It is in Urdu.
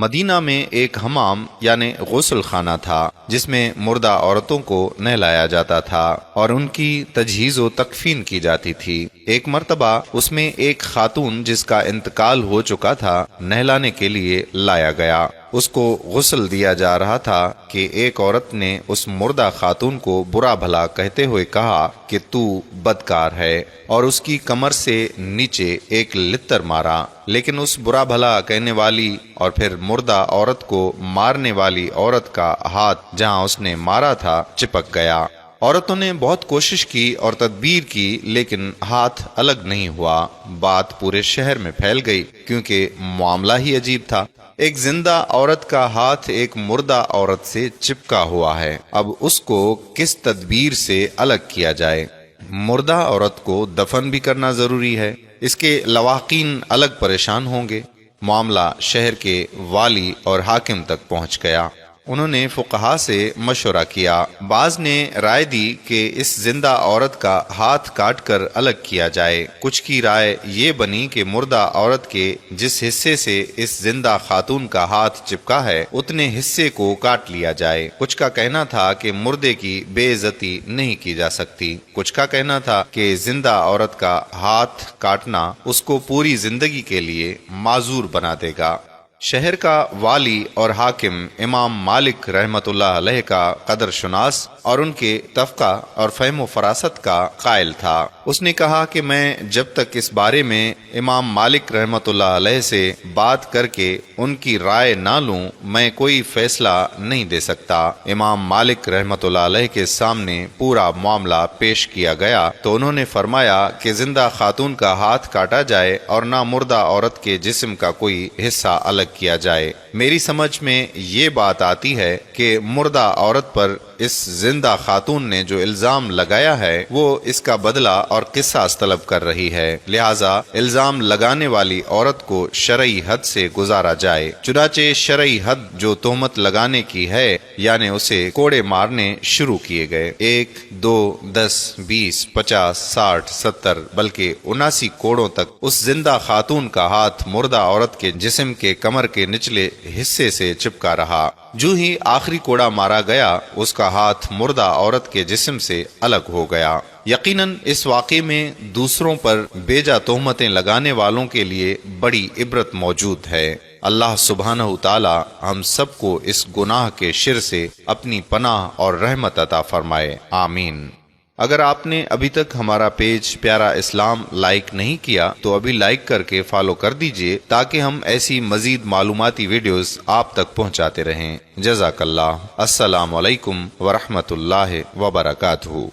مدینہ میں ایک حمام یعنی غسل خانہ تھا جس میں مردہ عورتوں کو نہلایا جاتا تھا اور ان کی تجہیز و تکفین کی جاتی تھی۔ ایک مرتبہ اس میں ایک خاتون جس کا انتقال ہو چکا تھا نہلانے کے لیے لایا گیا۔ اس کو غسل دیا جا رہا تھا کہ ایک عورت نے اس مردہ خاتون کو برا بھلا کہتے ہوئے کہا کہ تو بدکار ہے، اور اس کی کمر سے نیچے ایک لتر مارا، لیکن اس برا بھلا کہنے والی اور پھر مردہ عورت کو مارنے والی عورت کا ہاتھ جہاں اس نے مارا تھا چپک گیا۔ عورتوں نے بہت کوشش کی اور تدبیر کی لیکن ہاتھ الگ نہیں ہوا۔ بات پورے شہر میں پھیل گئی کیونکہ معاملہ ہی عجیب تھا۔ ایک زندہ عورت کا ہاتھ ایک مردہ عورت سے چپکا ہوا ہے، اب اس کو کس تدبیر سے الگ کیا جائے؟ مردہ عورت کو دفن بھی کرنا ضروری ہے، اس کے لواحقین الگ پریشان ہوں گے۔ معاملہ شہر کے والی اور حاکم تک پہنچ گیا۔ انہوں نے فقہا سے مشورہ کیا۔ بعض نے رائے دی کہ اس زندہ عورت کا ہاتھ کاٹ کر الگ کیا جائے۔ کچھ کی رائے یہ بنی کہ مردہ عورت کے جس حصے سے اس زندہ خاتون کا ہاتھ چپکا ہے اتنے حصے کو کاٹ لیا جائے۔ کچھ کا کہنا تھا کہ مردے کی بے عزتی نہیں کی جا سکتی۔ کچھ کا کہنا تھا کہ زندہ عورت کا ہاتھ کاٹنا اس کو پوری زندگی کے لیے معذور بنا دے گا۔ شہر کا والی اور حاکم امام مالک رحمۃ اللہ علیہ کا قدر شناس اور ان کے طبقہ اور فہم و فراست کا قائل تھا۔ اس نے کہا کہ میں جب تک اس بارے میں امام مالک رحمۃ اللہ علیہ سے بات کر کے ان کی رائے نہ لوں میں کوئی فیصلہ نہیں دے سکتا۔ امام مالک رحمۃ اللہ علیہ کے سامنے پورا معاملہ پیش کیا گیا تو انہوں نے فرمایا کہ زندہ خاتون کا ہاتھ کاٹا جائے اور نہ مردہ عورت کے جسم کا کوئی حصہ الگ کیا جائے۔ میری سمجھ میں یہ بات آتی ہے کہ مردہ عورت پر اس زندہ خاتون نے جو الزام لگایا ہے وہ اس کا بدلہ اور قصاص طلب کر رہی ہے، لہٰذا الزام لگانے والی عورت کو شرعی حد سے گزارا جائے۔ چنانچہ شرعی حد جو تہمت لگانے کی ہے یعنی اسے کوڑے مارنے شروع کیے گئے۔ 1 2 10 20 50 60 70 بلکہ 79 کوڑوں تک اس زندہ خاتون کا ہاتھ مردہ عورت کے جسم کے کمر کے نچلے حصے سے چپکا رہا۔ جو ہی آخری کوڑا مارا گیا اس کا ہاتھ مردہ عورت کے جسم سے الگ ہو گیا۔ یقیناً اس واقعے میں دوسروں پر بیجا تہمتیں لگانے والوں کے لیے بڑی عبرت موجود ہے۔ اللہ سبحانہ تعالی ہم سب کو اس گناہ کے شر سے اپنی پناہ اور رحمت عطا فرمائے، آمین۔ اگر آپ نے ابھی تک ہمارا پیج پیارا اسلام لائک نہیں کیا تو ابھی لائک کر کے فالو کر دیجئے تاکہ ہم ایسی مزید معلوماتی ویڈیوز آپ تک پہنچاتے رہیں۔ جزاک اللہ۔ السلام علیکم ورحمۃ اللہ وبرکاتہ۔